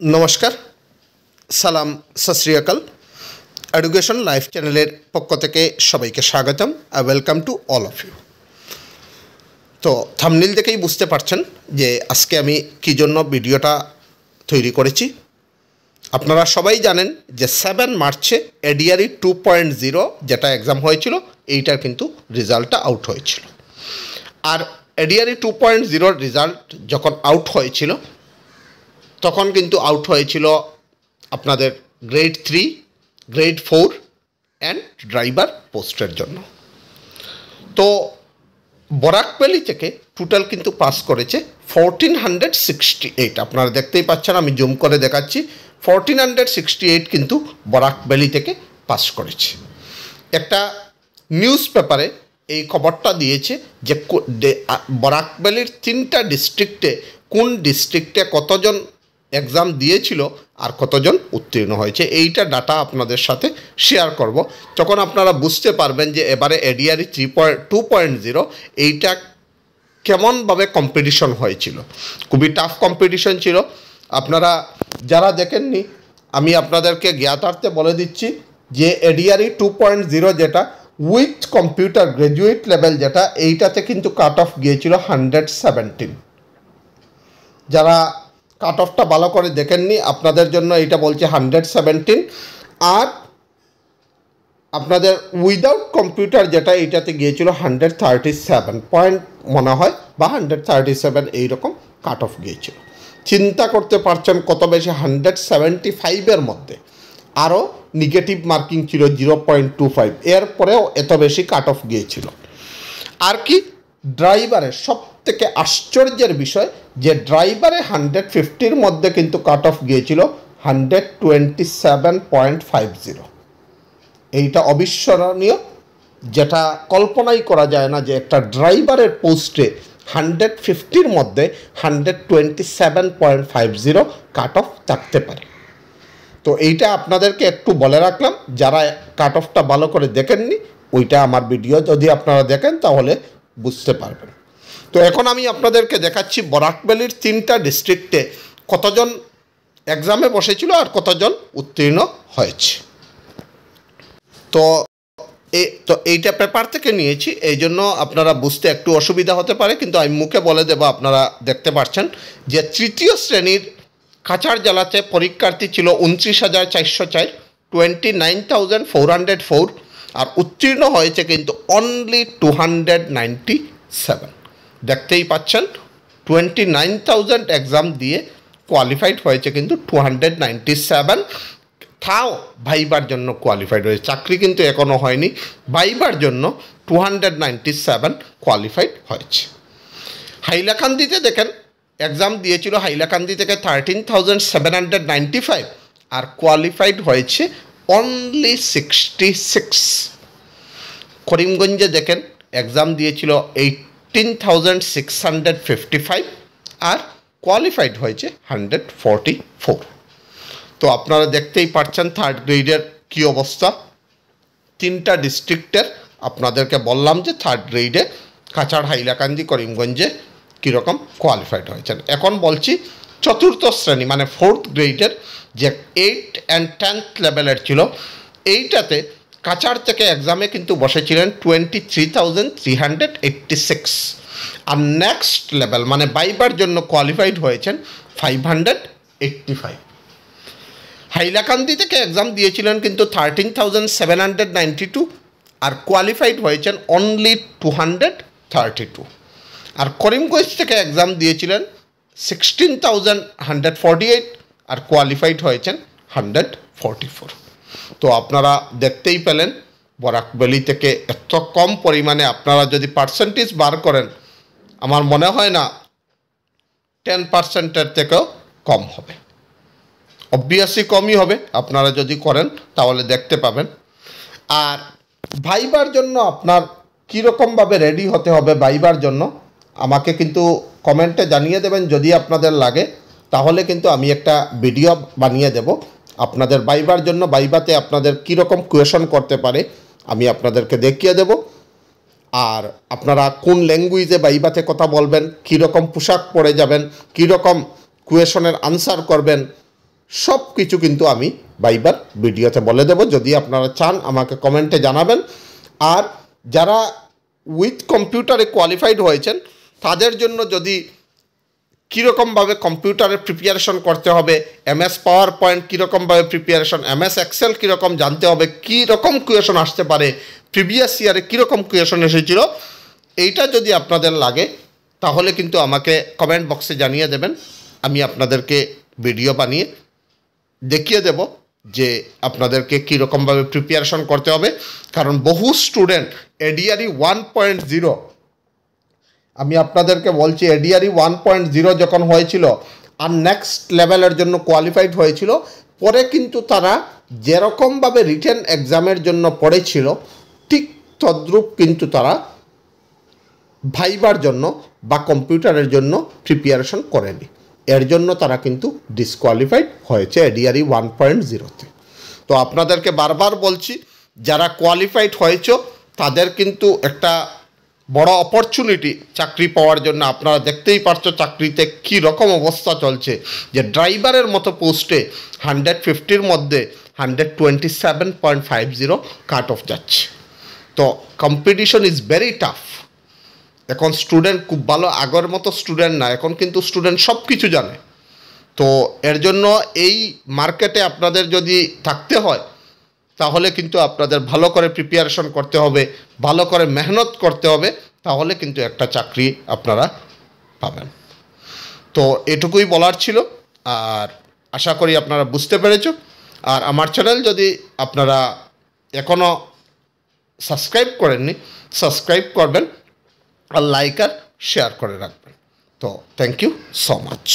नमस्कार सालाम सत श्री अकाल एडुकेशन लाइफ चैनल पक्ष থেকে সবাইকে স্বাগতম I welcome to all of you. तो থাম্বনেল দেখেই বুঝতে পারছেন যে আজকে আমি কি জন্য ভিডিওটা তৈরি করেছি। আপনারা সবাই জানেন যে 7 মার্চে এডিআরই 2.0 যেটা एग्जाम হয়েছিল এইটার কিন্তু রেজাল্টটা আউট হয়েছিল। আর এডিআরই 2.0 রেজাল্ট যখন আউট হয়েছিল তখন কিন্তু আউট হয়েছিল আপনাদের গ্রেড 3 গ্রেড 4 এন্ড ড্রাইভার পোস্টের জন্য। তো বরাকভ্যালি থেকে টোটাল কিন্তু পাস করেছে 1468। আপনারা দেখতেই পাচ্ছেন, আমি জুম করে দেখাচ্ছি 1468 কিন্তু বরাকভ্যালি থেকে পাস করেছে। একটা নিউজ পেপারে এই খবরটা দিয়েছে যে বরাকভ্যালির 3টা ডিস্ট্রিক্টে কোন ডিস্ট্রিক্টে কতজন एग्जाम দিয়েছিল আর কতজন উত্তীর্ণ হয়েছে এইটা ডাটা আপনাদের সাথে শেয়ার করব। তখন আপনারা বুঝতে পারবেন যে এবারে এডিআরই 2.0 এইটা কেমনভাবে কম্পিটিশন হয়েছিল। খুবই টাফ কম্পিটিশন ছিল। আপনারা যারা দেখেননি আমি আপনাদেরকে জ্ঞাতার্থে বলে দিচ্ছি যে এডিআরই 2.0 যেটা উইথ কম্পিউটার গ্র্যাজুয়েট লেভেল যেটা এইটাতে কিন্তু কাট অফ গিয়েছিল 117। যারা কাট অফটা ভালো করে দেখেননি আপনাদের জন্য এইটা বলছে 117। আর আপনাদের উইদাউট কম্পিউটার যেটা এইটাতে গিয়েছিল 137 পয়েন্ট মনে হয় বা 137 এইরকম কাট অফ গিয়েছিল। চিন্তা করতে পারছেন কত বেশি, 175-এর মধ্যে আরও নেগেটিভ মার্কিং ছিল 0.25, এরপরেও এত বেশি কাট অফ গিয়েছিল। আর কি ড্রাইভারের সব থেকে আশ্চর্যের বিষয় যে ড্রাইভারে 150-র মধ্যে কিন্তু কাট অফ গিয়েছিল 127.50। এইটা অবিস্মরণীয়, যেটা কল্পনাই করা যায় না যে একটা ড্রাইভারের পোস্টে 150-র মধ্যে 127.50 কাট অফ থাকতে পারে। তো এইটা আপনাদেরকে একটু বলে রাখলাম, যারা কাট অফটা ভালো করে দেখেননি ওইটা আমার ভিডিও যদি আপনারা দেখেন তাহলে বুঝতে পারবেন। তো এখন আমি আপনাদেরকে দেখাচ্ছি বরাকভ্যালির 3টা ডিস্ট্রিক্টে কতজন এক্সামে বসেছিল আর কতজন উত্তীর্ণ হয়েছে। তো এইটা পেপার থেকে নিয়েছি, এই জন্য আপনারা বুঝতে একটু অসুবিধা হতে পারে, কিন্তু আমি মুখে বলে দেব। আপনারা দেখতে পাচ্ছেন যে তৃতীয় শ্রেণীর কাছাড় জেলাতে পরীক্ষার্থী ছিল 29,404, 29,404। আর উত্তীর্ণ হয়েছে কিন্তু অনলি 297। দেখতেই পাচ্ছেন 29,000 এক্সাম দিয়ে কোয়ালিফাইড হয়েছে কিন্তু 297। তাও ভাইবার জন্য কোয়ালিফাইড হয়েছে, চাকরি কিন্তু এখনও হয়নি। ভাইবার জন্য 297 কোয়ালিফাইড হয়েছে। হাইলাকান্দিতে দেখেন এক্সাম দিয়েছিল হাইলাকান্দি থেকে 13,795 আর কোয়ালিফাইড হয়েছে অনলি 66। করিমগঞ্জে দেখেন এক্সাম দিয়েছিল 18,655 আর কোয়ালিফাইড হয়েছে 144। তো আপনারা দেখতেই পাচ্ছেন থার্ড গ্রেডের কী অবস্থা। 3টা ডিস্ট্রিক্টের আপনাদেরকে বললাম যে থার্ড গ্রেডে কাছাড়, হাইলাকান্দি, করিমগঞ্জে কীরকম কোয়ালিফাইড হয়েছেন। এখন বলছি চতুর্থ শ্রেণী মানে 4th গ্রেডের যে 8 and 10th লেভেলের ছিল, এইটাতে কাছাড় থেকে এক্সামে কিন্তু বসেছিলেন 23,386। আর নেক্সট লেভেল মানে ভাইবার জন্য কোয়ালিফাইড হয়েছেন 585। হাইলাকান্দি থেকে এক্সাম দিয়েছিলেন কিন্তু 13,792 আর কোয়ালিফাইড হয়েছেন অনলি 232। আর করিমগঞ্জ থেকে এক্সাম দিয়েছিলেন 16,148 আর কোয়ালিফাইড হয়েছেন 144। তো আপনারা দেখতেই পেলেন বরাকভ্যালি থেকে এত কম পরিমাণে আপনারা যদি পার্সেন্টেজ বার করেন আমার মনে হয় না 10%-এর থেকেও কম হবে। অবভিয়াসলি কমই হবে, আপনারা যদি করেন তাহলে দেখতে পাবেন। আর ভাইবার জন্য আপনার কীরকমভাবে রেডি হতে হবে ভাইবার জন্য আমাকে কিন্তু কমেন্টে জানিয়ে দেবেন। যদি আপনাদের লাগে তাহলে কিন্তু আমি একটা ভিডিও বানিয়ে দেব আপনাদের ভাইবার জন্য। ভাইবাতে আপনাদের কীরকম কোয়েশন করতে পারে আমি আপনাদেরকে দেখিয়ে দেব। আর আপনারা কোন ল্যাঙ্গুয়েজে ভাইবাতে কথা বলবেন, কীরকম পোশাক পরে যাবেন, কীরকম কোয়েশনের আনসার করবেন, সব কিছু কিন্তু আমি ভাইবার ভিডিওতে বলে দেব। যদি আপনারা চান আমাকে কমেন্টে জানাবেন। আর যারা উইথ কম্পিউটারে কোয়ালিফাইড হয়েছেন তাদের জন্য যদি কীরকমভাবে কম্পিউটারের প্রিপারেশন করতে হবে, MS পাওয়ার পয়েন্ট কীরকমভাবে প্রিপারেশন, MS এক্সেল কীরকম জানতে হবে, কীরকম কোয়েশন আসতে পারে, প্রিভিয়াস ইয়ারে কীরকম কোয়েশন এসেছিল, এইটা যদি আপনাদের লাগে তাহলে কিন্তু আমাকে কমেন্ট বক্সে জানিয়ে দেবেন। আমি আপনাদেরকে ভিডিও বানিয়ে দেখিয়ে দেব যে আপনাদেরকে কীরকমভাবে প্রিপারেশন করতে হবে। কারণ বহু স্টুডেন্ট ADRE 1.0, আমি আপনাদেরকে বলছি ADRE 1.0 যখন হয়েছিল আর নেক্সট লেভেলের জন্য কোয়ালিফাইড হয়েছিল, পরে কিন্তু তারা যেরকমভাবে রিটেন এক্সামের জন্য পড়েছিল ঠিক তদ্রূপ কিন্তু তারা ভাইবার জন্য বা কম্পিউটারের জন্য প্রিপারেশন করেনি। এর জন্য তারা কিন্তু ডিসকোয়ালিফাইড হয়েছে ADRE 1.0-তে। তো আপনাদেরকে বারবার বলছি, যারা কোয়ালিফাইড হয়েছ তাদের কিন্তু একটা বড় অপরচুনিটি চাকরি পাওয়ার জন্য। আপনারা দেখতেই পারছো চাকরিতে কী রকম অবস্থা চলছে, যে ড্রাইভারের মতো পোস্টে 150-র মধ্যে 127.50 কাট অফ যাচ্ছে। তো কম্পিটিশন ইজ ভেরি টাফ। এখন স্টুডেন্ট খুব ভালো, আগের মতো স্টুডেন্ট না, এখন কিন্তু স্টুডেন্ট সব কিছু জানে। তো এর জন্য এই মার্কেটে আপনাদের যদি থাকতে হয় তাহলে কিন্তু আপনাদের ভালো করে প্রিপারেশন করতে হবে, ভালো করে মেহনত করতে হবে, তাহলে কিন্তু একটা চাকরি আপনারা পাবেন। তো এটুকুই বলার ছিল, আর আশা করি আপনারা বুঝতে পেরেছ। আর আমার চ্যানেল যদি আপনারা এখনও সাবস্ক্রাইব করেননি, সাবস্ক্রাইব করবেন আর লাইক আর শেয়ার করে রাখবেন। তো থ্যাংক ইউ সো মাচ।